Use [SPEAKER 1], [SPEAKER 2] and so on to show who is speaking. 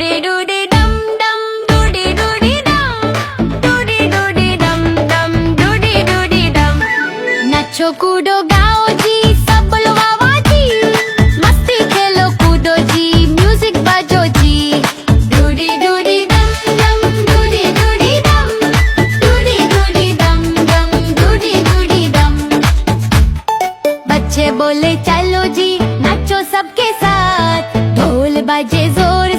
[SPEAKER 1] डूडी डूडी डम डम डूडी डूडी डम डूडी डूडी डम डम डूडी डूडी डम। नाचो कूदो गाओ जी सब बोलो वाह वाह जी, मस्ती खेलो कूदो जी म्यूजिक बजो जी। डूडी डूडी डम डम डूडी डूडी डम डूडी डूडी डम डम डूडी डूडी डम। बच्चे बोले चलो जी नाचो सबके साथ, ढोल बजे जोर